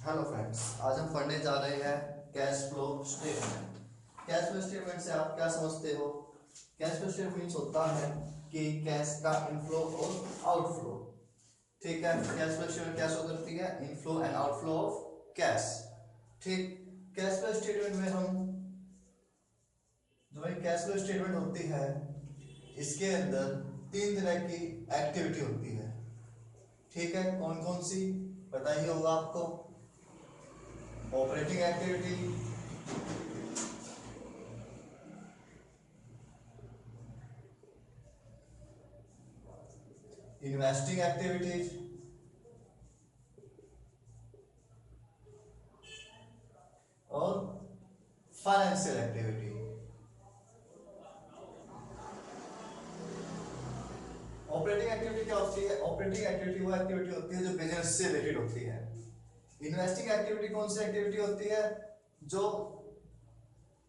Hello friends, आज हम पढ़ने जा रहे हैं cash flow statement. Cash flow statement से आप क्या समझते हो? कैश फ्लो स्टेटमेंट होता है कि कैश का इनफ्लो और आउटफ्लो। ठीक है, कैश फ्लो स्टेटमेंट क्या शो करती है? Inflow and outflow of cash. ठीक, कैश फ्लो स्टेटमेंट में हम जो कैश फ्लो स्टेटमेंट होती है इसके अंदर तीन तरह की एक्टिविटी होती है। ठीक है, कौन कौन सी बताइए होगा आपको? ऑपरेटिंग एक्टिविटी, इन्वेस्टिंग एक्टिविटीज और फाइनेंशियल एक्टिविटी। ऑपरेटिंग एक्टिविटी क्या होती है? ऑपरेटिंग एक्टिविटी वो एक्टिविटी होती है जो बिजनेस से रिलेटेड होती है। इन्वेस्टिंग एक्टिविटी कौन सी एक्टिविटी होती है? जो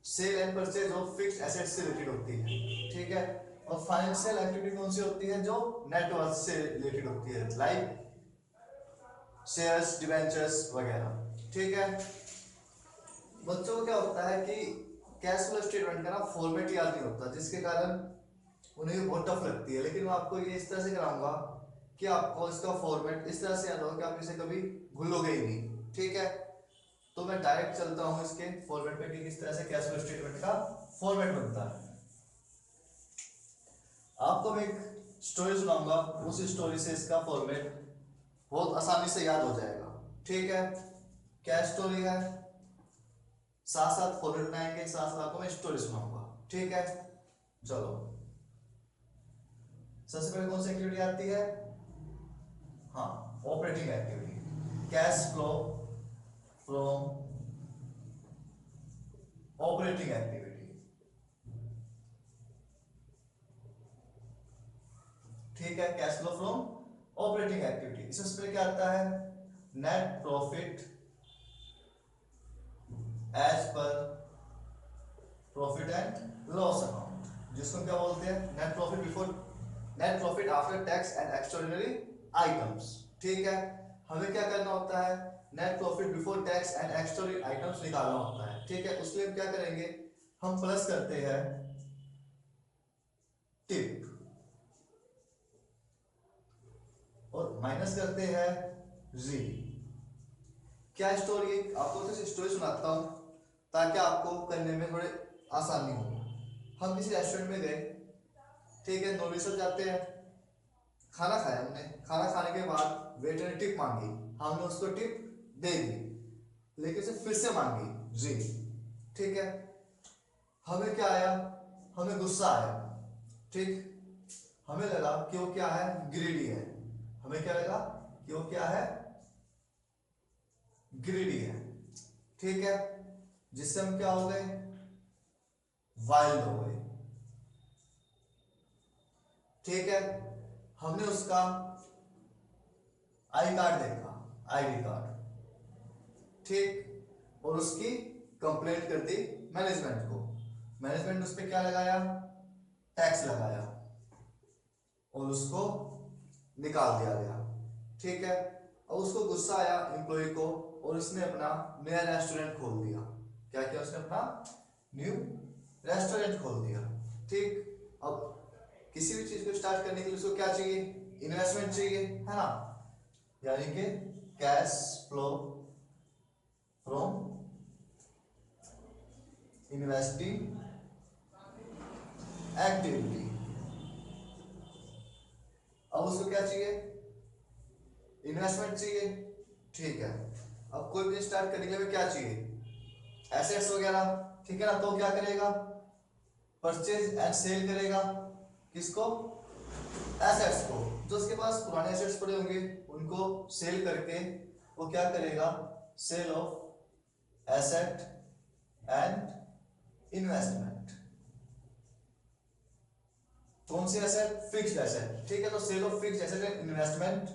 sale and purchase of fixed asset से रिलेटेड होती है। ठीक है, और फाइनेंशियल एक्टिविटी कौन सी होती है? जो नेटवर्थ से रिलेटेड होती है, लाइक शेयर्स, डिबेंचर्स वगैरह। ठीक है, बच्चों को क्या होता है कि कैश फ्लो स्टेटमेंट का ना फॉर्मेट याद नहीं होता, जिसके कारण उन्हें ये बहुत टफ लगती है। लेकिन मैं आपको ये इस तरह से कराऊंगा कि आपको इसका फॉर्मेट इस तरह से याद होगा कि आप इसे कभी भूलोगे ही नहीं। ठीक है, तो मैं डायरेक्ट चलता हूं इसके फॉर्मेट पे कि किस तरह से कैश फ्लो स्टेटमेंट का फॉर्मेट बनता है। आपको मैं एक स्टोरी सुनाऊंगा, उस स्टोरी से इसका फॉर्मेट बहुत आसानी से याद हो जाएगा। ठीक है, क्या स्टोरी है? साथ साथ फॉर्मेट बनाएंगे, साथ साथ आपको मैं स्टोरी सुनाऊंगा। ठीक है, चलो। सबसे पहले कौन सी एक्टिविटी आती है? हाँ, operating activity. Cash flow from operating activity. ठीक है, cash flow from operating activity. इसमें सबसे पहले क्या आता है? Net profit as per profit and loss account, जिसको क्या बोलते हैं? Net profit before, net profit after tax and extraordinary items. ठीक है, हमें क्या करना होता है? Net profit before tax and extraordinary items निकालना होता है। ठीक है, उसके लिए हम क्या करेंगे? हम प्लस करते हैं टिप और माइनस करते हैं जी। क्या स्टोरी? आपको तो स्टोरी सुनाता हूं ताकि आपको करने में थोड़े आसानी हो। हम किसी रेस्टोरेंट में गए, ठीक है, नॉर्मली सब जाते हैं, खाना खाया हमने। खाना खाने के बाद वेटर ने टिप मांगी, हमने उसको टिप दे दी, लेकिन उसे फिर से मांगी जी। ठीक है, हमें क्या आया? हमें गुस्सा आया। ठीक, हमें लगा कि वो क्या है? ग्रीडी है। हमें क्या लगा कि वो क्या है? ग्रीडी है। ठीक है, जिससे हम क्या हो गए? वाइल्ड हो गए। ठीक है, हमने उसका आई कार्ड देखा, आईडी कार्ड। ठीक, और उसकी कंप्लेंट कर दी मैनेजमेंट को। मैनेजमेंट ने उस पर क्या लगाया? टैक्स लगाया और उसको निकाल दिया गया। ठीक है, और उसको गुस्सा आया एम्प्लॉय को और उसने अपना नया रेस्टोरेंट खोल दिया। क्या किया उसने? अपना न्यू रेस्टोरेंट खोल दिया। ठीक, अब किसी भी चीज को स्टार्ट करने के लिए उसको क्या चाहिए? इन्वेस्टमेंट चाहिए, है ना? यानी कि cash flow from investing activity. अब उसको क्या चाहिए? इन्वेस्टमेंट चाहिए। ठीक है, अब कोई भी स्टार्ट करने के लिए क्या चाहिए? एसेट्स वगैरह। ठीक है ना, तो क्या करेगा? परचेज एंड सेल करेगा। किसको? एसेट्स को। जो उसके पास पुराने एसेट्स पड़े होंगे उनको सेल करके वो क्या करेगा? Sale of asset and investment. कौन सी एसेट? Fixed asset. ठीक है, तो sale of fixed asset and investment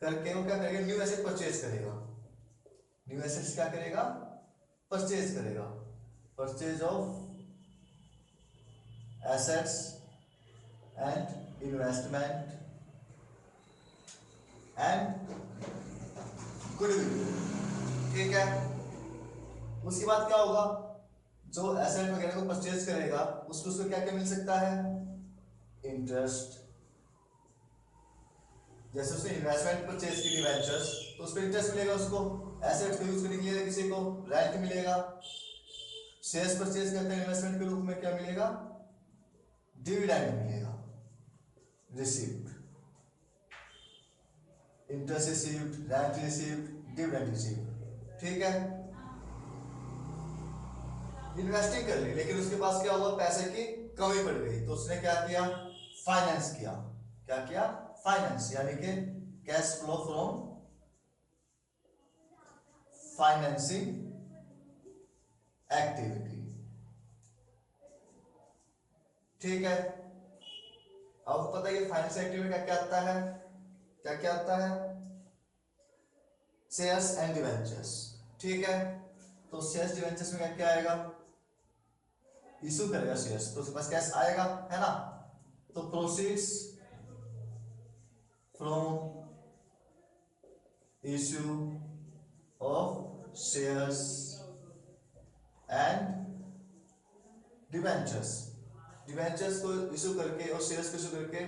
करके वो क्या करेगा? न्यू एसेट परचेज करेगा। न्यू एसेट्स क्या करेगा? परचेज करेगा। Purchase of assets and investment and goodwill. ठीक है। उसके बाद क्या होगा, जो एसेट वगैरह को परचेज करेगा उसको क्या क्या मिल सकता है, इंटरेस्ट। जैसे उसने इन्वेस्टमेंट परचेज की डिवेंचर्स तो उस पर इंटरेस्ट मिलेगा उसको, एसेट को यूज करने के लिए किसी को रेंट मिलेगा, शेयर्स परचेज करते हैं इन्वेस्टमेंट के रूप में क्या मिलेगा, डिविडेंड मिलेगा, received, interest received, rent received, dividend received. ठीक है। इन्वेस्टिंग कर ली लेकिन उसके पास क्या हुआ, पैसे की कमी पड़ गई तो उसने क्या किया, फाइनेंस किया। क्या किया, फाइनेंस, यानी कि cash flow from financing activity. ठीक है। अब पता है फाइनेंस एक्टिविटी क्या क्या आता है, क्या क्या आता है, शेयर्स एंड डिवेंचर्स। ठीक है। तो शेयर्स डिवेंचर्स में क्या क्या आएगा, इशू करेगा शेयर्स तो उसके पास कैश आएगा, है ना। तो proceeds from issue of shares and debentures, debentures को इशू करके और शेयर्स को इशू करके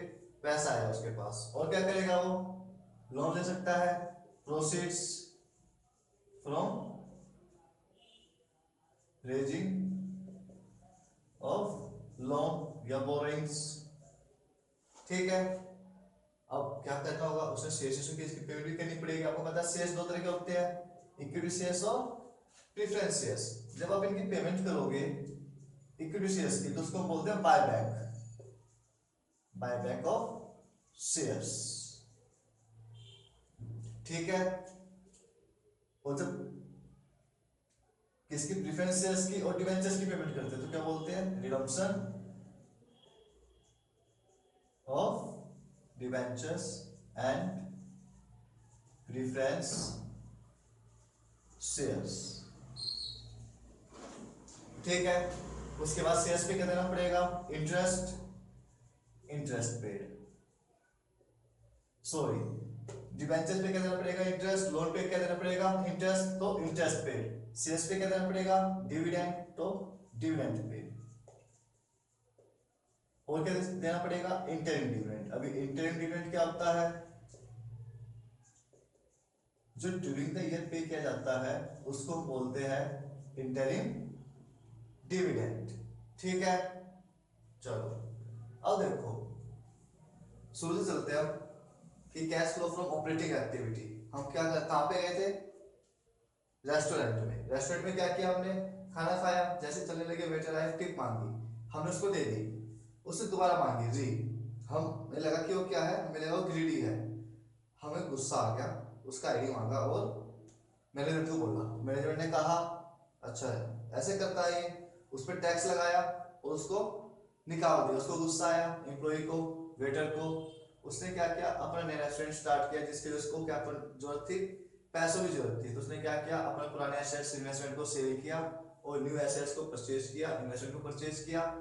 पैसा आएगा उसके पास। और क्या करेगा, वो लोन ले सकता है, proceeds from raising of loan या बोरिंग्स। ठीक है। अब क्या करना होगा, उसे शेयर्स इशू की इसकी पेमेंट भी करनी पड़ेगी। आपको पता है शेयर्स दो तरह के होते हैं, इक्विटी शेयर्स और प्रेफरेंस शेयर्स। जब आप इनकी पेमेंट करोगे इक्विटी शेयर्स की तो उसको बोलते हैं बायबैक, बायबैक ऑफ शेयर्स। ठीक है। और जब किसकी, प्रेफरेंस शेयर्स की और डिवेंचर्स की पेमेंट करते हैं तो क्या बोलते हैं, redemption of debentures and preference shares. ठीक है। उसके बाद शेयर्स पे क्या देना पड़ेगा, interest, interest paid, sorry debentures पे क्या देना पड़ेगा, इंटरेस्ट, लोन पे क्या देना पड़ेगा, इंटरेस्ट, तो इंटरेस्ट पेड। शेयर्स पे क्या देना पड़ेगा, डिविडेंड, तो डिविडेंड पेड। और क्या देना पड़ेगा, इंटरिम डिविडेंड। अभी इंटरिम डिविडेंड क्या होता है, जो ड्यूरिंग द ईयर पे किया जाता है उसको बोलते हैं इंटरिम डिविडेंड। ठीक है। चलो अब देखो, शुरू से चलते हैं कि cash flow from operating activity. हम क्या कहां पे गए थे, रेस्टोरेंट में। रेस्टोरेंट में क्या किया हमने, खाना खाया, जैसे चलने लगे वेटर आए, टिप मांगी, हमने उसको दे दी, उससे दोबारा मांगी जी, हमें लगा कि वो क्या है, हमें लगा वो ग्रीडी है, हमें गुस्सा आ गया, उसका आईडी मांगा और मैनेजमेंट को बोला। मैनेजमेंट ने कहा अच्छा है ऐसे करता है ये, उस पर टैक्स लगाया और उसको निकाल दिया। उसको गुस्सा आया, एम्प्लॉय को, वेटर को। उसने क्या किया, अपना नया रेस्टोरेंट स्टार्ट किया जिसके लिए उसको क्या जरूरत थी, पैसों की जरूरत थी। तो उसने क्या किया, अपने पुराने एसेट्स इन्वेस्टमेंट को सेल किया और न्यू एसेट्स को परचेज किया, इन्वेस्टमेंट को परचेज किया,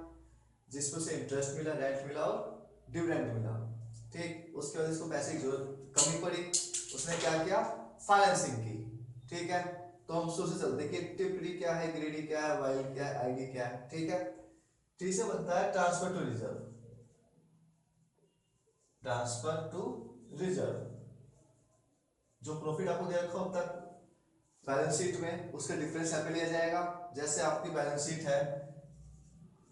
जिसमें से इंटरेस्ट मिला, रेंट मिला और डिविडेंड मिला। ठीक। उसके बाद इसको पैसे की जरूरत कमी पड़ी, उसने क्या किया, फाइनेंसिंग की। ठीक है। तो हम शुरू से चलते कि टिप्पणी क्या है, ग्रेडी क्या है, वाइल क्या है, आईडी क्या है। ठीक है। टी से बनता है transfer to reserve, transfer to reserve. जो प्रॉफिट आपको दे रखा अब तक बैलेंस शीट में, उसका डिफरेंस यहाँ पे लिया जाएगा। जैसे आपकी बैलेंस शीट है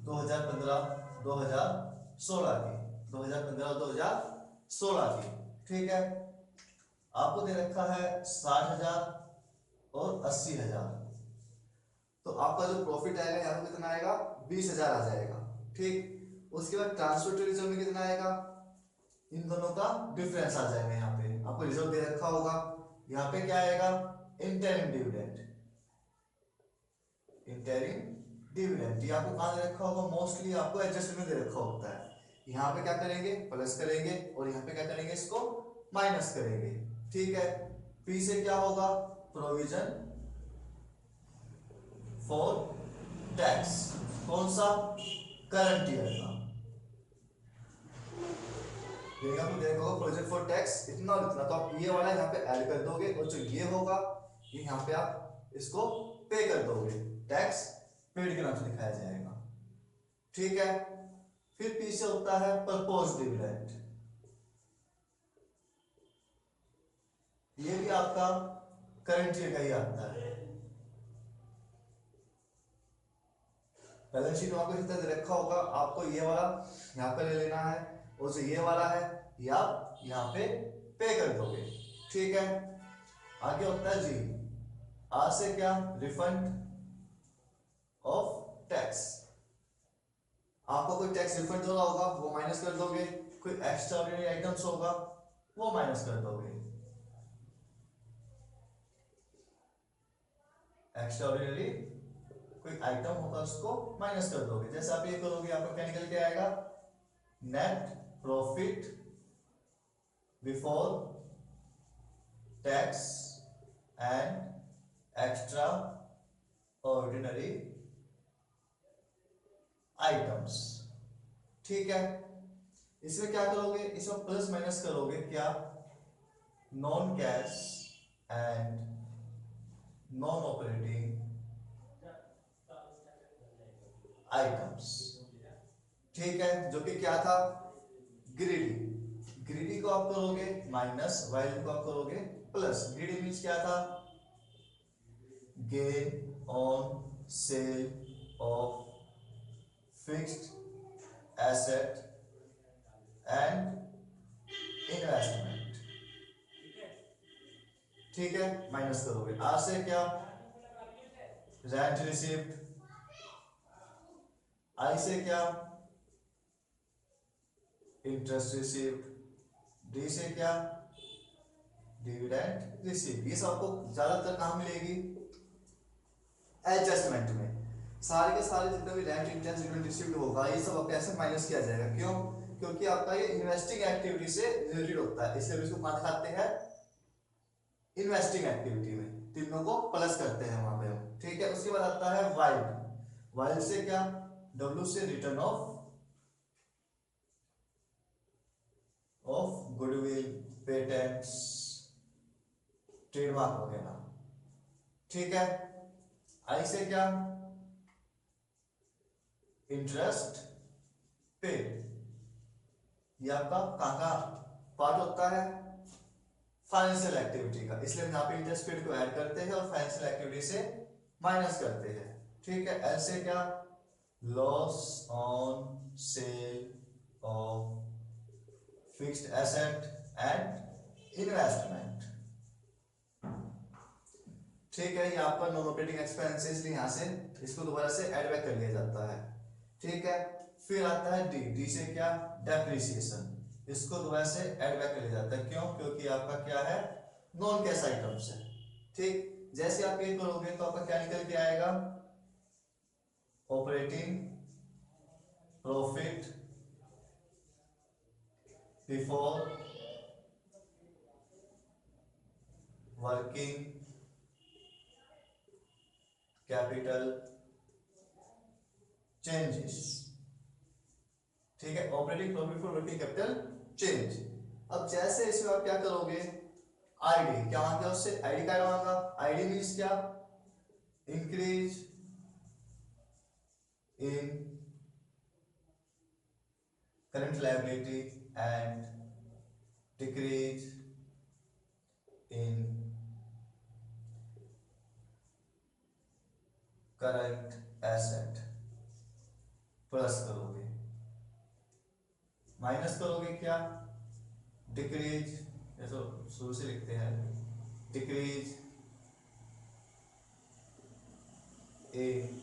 2015-2016 की, 2015-2016 की। ठीक है। आपको दे रखा है 60,000 और 80,000, तो आपका जो प्रॉफिट आएगा यहाँ पे कितना आएगा, 20,000 आ जाएगा। ठीक। उसके बाद ट्रांसफर टू रिजर्व में कितना आएगा, इन दोनों का डिफरेंस आ जाएगा। यहाँ पे आपको रिजर्व दे रखा होगा, यहाँ पे क्या आएगा, इंटरिम डिविडेंड, इंटरिम डिविडेंड। ये आपको कहां दे रखा होगा, मोस्टली आपको एडजस्टमेंट में दे रखा होता है। यहाँ पे क्या करेंगे, प्लस करेंगे और यहाँ पे क्या करेंगे, इसको माइनस करेंगे। ठीक है। पी से क्या होगा, प्रोविजन फॉर टैक्स, कौन सा, करंट ईयर का। आपको देखा होगा प्रोविजन फॉर टैक्स इतना और इतना, तो आप ये वाला यहाँ पे ऐड कर दोगे और जो ये होगा ये यहाँ पे आप इसको पे कर दोगे, टैक्स पेड के नाम से दिखाया जाएगा। ठीक है, फिर पीछे होता है प्रपोज डिविडेंड। ये भी आपका करंट ईयर का ही आता है। बैलेंस शीट में आपको इस तरह रखा होगा, आपको ये वाला यहाँ पे ले लेना है और जो ये वाला है ये आप यहाँ पे कर दोगे। ठीक है, आगे होता है जी, आर से क्या, रिफंड ऑफ टैक्स। आपको कोई टैक्स रिफंड हो रहा होगा वो माइनस कर दोगे, कोई एक्स्ट्राऑर्डिनरी आइटम्स होगा वो माइनस कर दोगे। एक्स्ट्राऑर्डिनरी कोई आइटम होगा उसको माइनस कर दोगे। जैसे आप ये करोगे, आपका क्या निकल के आएगा, net profit before tax and extra ordinary items. ठीक है, इसमें क्या करोगे, इसमें प्लस माइनस करोगे, क्या, non cash and non operating items. ठीक है, जो कि क्या था, ग्रीडी को आप करोगे माइनस, वाइल्ड को आप करोगे प्लस। ग्रीडी मीन्स क्या था, gain on sale of fixed asset and investment. ठीक है, माइनस करोगे। आर से क्या, रेंट रिसीव्ड। आई से क्या, इंटरेस्ट रिसीव्ड। डी से क्या, डिविडेंड रिसीव्ड। ये सबको ज्यादातर कहां मिलेगी, एडजस्टमेंट में। सारे के सारे जितने भी रेंट, इंटरेस्ट, डिविडेंड रिसीव्ड होगा ये सब आपके ऐसे माइनस किया जाएगा। क्यों, क्योंकि आपका ये इन्वेस्टिंग एक्टिविटी से रिलेटेड होता है, इसलिए इसको कहां दिखाते हैं, इन्वेस्टिंग एक्टिविटी में, तीनों को प्लस करते हैं वहां पे हम। ठीक है, उसके बाद आता है वाइल्ड। वाइल्ड से क्या, डब्ल्यू से return of goodwill, patents, trademark वगैरह। ठीक है, आई से क्या, इंटरेस्ट पेड। ये आपका कहाँ पार्ट होता है, फाइनेंशियल एक्टिविटी का, इसलिए हम यहाँ पे इंटरेस्ट पेड को ऐड करते हैं और फाइनेंशियल एक्टिविटी से माइनस करते हैं। ठीक है, एल से क्या, loss on sale of fixed asset and investment. ठीक है, ये आपका नॉन ऑपरेटिंग एक्सपेंसेस, यहां से इसको दोबारा से ऐड बैक कर लिया जाता है। ठीक है, फिर आता है डी। डी से क्या, डेप्रिसिएशन। इसको दोबारा से ऐड बैक कर लिया जाता है। क्यों, क्योंकि आपका क्या है, नॉन कैश आइटम्स है। ठीक, जैसे आप ये करोगे तो आपका क्या निकल के आएगा, operating profit before working capital changes. ठीक है, operating profit for working capital change. अब जैसे इसमें आप क्या करोगे, आईडी क्या मांगा, उससे आईडी क्या मांगा, आईडी मींस क्या, increase in current liability and decrease in current asset. Plus करोगे, माइनस करोगे क्या, डिक्रीज, जैसे शुरू से लिखते हैं, decrease in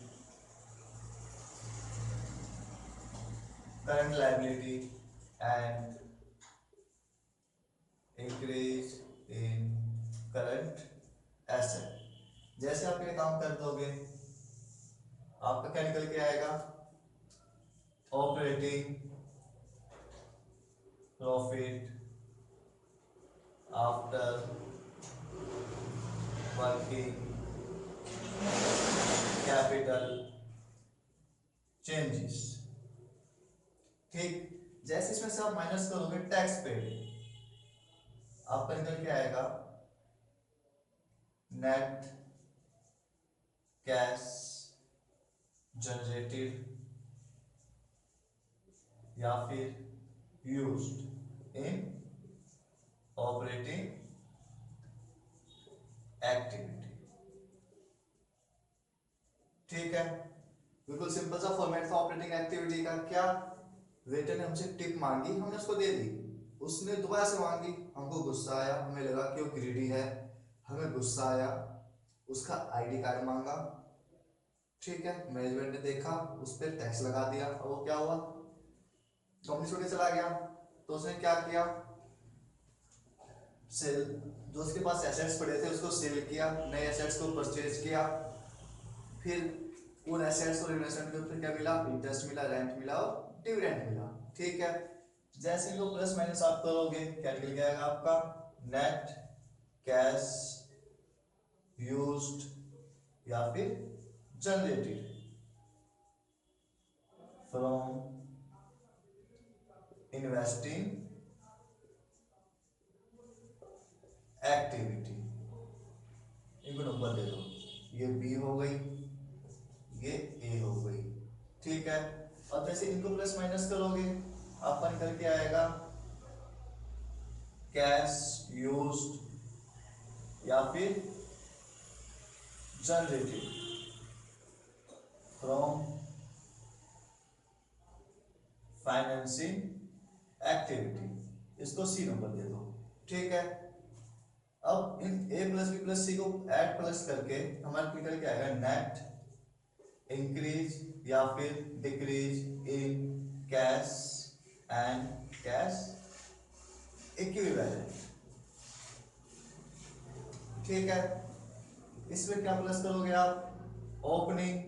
current liability and increase in current asset. जैसे आप ये काम कर दोगे, आपका क्या निकल के आएगा, operating profit after working capital changes. ठीक, जैसे इसमें से आप माइनस करोगे टैक्स पेड, आपका निकल के आएगा नेट कैश जनरेटेड या फिर यूज्ड इन ऑपरेटिंग एक्टिविटी। ठीक है, बिल्कुल सिंपल सा फॉर्मेट था ऑपरेटिंग एक्टिविटी का। क्या वेटर ने हमसे टिप मांगी, हमने उसको दे दी, उसने दोबारा से मांगी, हमको गुस्सा आया, हमें लगा कि वो ग्रीडी है, हमें गुस्सा आया, उसका आईडी कार्ड मांगा। ठीक है, मैनेजमेंट ने देखा, उस पर टैक्स लगा दिया, और वो क्या हुआ, कंपनी छोड़ के चला गया। तो उसने क्या किया, सेल, जो उसके पास एसेट्स पड़े थे उसको सेल किया, नए एसेट्स को परचेज किया, फिर उन एसेट्स और इन्वेस्टमेंट के ऊपर क्या मिला, इंटरेस्ट मिला, रेंट मिला और डिविडेंड मिला। ठीक है, जैसे इनको प्लस माइनस आप करोगे क्या निकल जाएगा आपका, नेट कैश यूज्ड या फिर जनरेटेड फ्रॉम इन्वेस्टिंग एक्टिविटी। इनको नंबर दे दो, ये बी हो गई, ये ए हो गई। ठीक है, अब जैसे इनको प्लस माइनस करोगे आपका निकल के आएगा कैश यूज्ड या फिर जनरेटेड फ्रॉम फाइनेंसिंग एक्टिविटी। इसको सी नंबर दे दो। ठीक है, अब इन ए प्लस बी प्लस सी को ऐड प्लस करके हमारे निकल के आएगा नेट इंक्रीज या फिर decrease in cash and cash equivalent. ठीक है, इसमें क्या प्लस करोगे आप, opening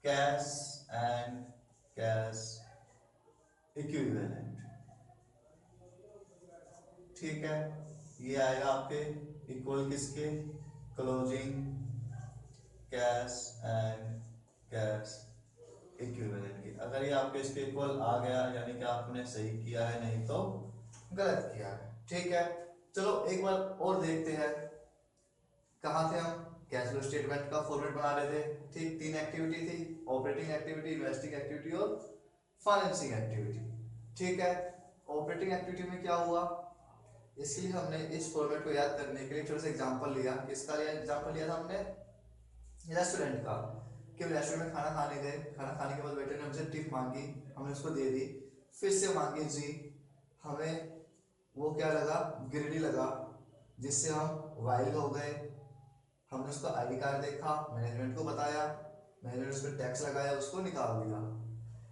cash and cash equivalent. ठीक है, ये आएगा आपके इक्वल किसके, closing cash and cash equivalent के। अगर ये आपके इसके इक्वल आ गया यानी कि आपने सही किया है, नहीं तो गलत किया है। ठीक है, चलो एक बार और देखते हैं, कहाँ थे हम, कैश फ्लो स्टेटमेंट का फॉर्मेट बना रहे थे। ठीक, तीन एक्टिविटी थी, ऑपरेटिंग एक्टिविटी, इन्वेस्टिंग एक्टिविटी और फाइनेंसिंग एक्टिविटी। ठीक है, ऑपरेटिंग एक्टिविटी में क्या हुआ, इसके लिए हमने इस फॉर्मेट को याद करने के लिए छोटा सा एग्जांपल लिया। किसका लिया एग्जांपल, लिया था हमने रेस्टोरेंट का, कि रेस्टोरेंट में खाना खाने गए, खाना खाने के बाद वेटर ने हमसे टिप मांगी, हमने उसको दे दी, फिर से मांगी जी, हमें वो क्या लगा, ग्रीडी लगा, जिससे हम वाइल्ड हो गए। हमने उसका आईडी कार्ड देखा, मैनेजमेंट को बताया, मैनेजमेंट उस पर टैक्स लगाया, उसको निकाल दिया।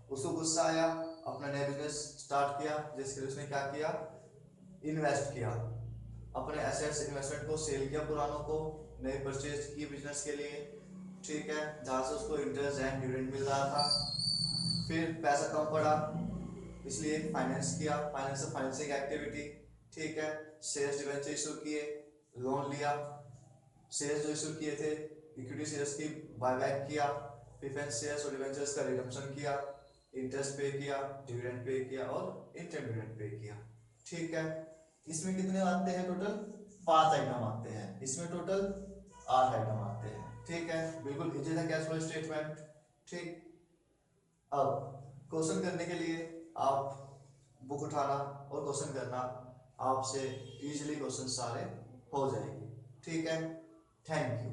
उसको गुस्सा आया, अपना नया बिजनेस स्टार्ट किया, जिसके लिए उसने क्या किया, इन्वेस्ट किया, अपने एसेट्स इन्वेस्टमेंट को सेल किया, पुरानों को नए परचेज किए बिजनेस के लिए। ठीक है, जहाँ से उसको इंटरेस्ट एंड डिविडेंड मिल रहा था। फिर पैसा कम पड़ा, इसलिए फाइनेंस किया, फाइनेंस फाइनेंसिंग एक्टिविटी। ठीक है, शेयर्स डिवेंचर इशू किए, लोन लिया, शेयर्स जो इशू किए थे इक्विटी शेयर्स की बायबैक किया, प्रेफरेंस शेयर्स और डिवेंचर्स का रिडम्पशन किया, इंटरेस्ट पे किया, डिविडेंड पे किया और इंटरम डिविडेंड पे किया। ठीक है, इसमें कितने आते हैं, टोटल 5 आइटम आते हैं, इसमें टोटल 8 आइटम आते हैं। ठीक है, बिल्कुल इजी था कैश फ्लो स्टेटमेंट। ठीक, अब क्वेश्चन करने के लिए आप बुक उठाना और क्वेश्चन करना, आपसे इजीली क्वेश्चन सारे हो जाएंगे। ठीक है, थैंक यू।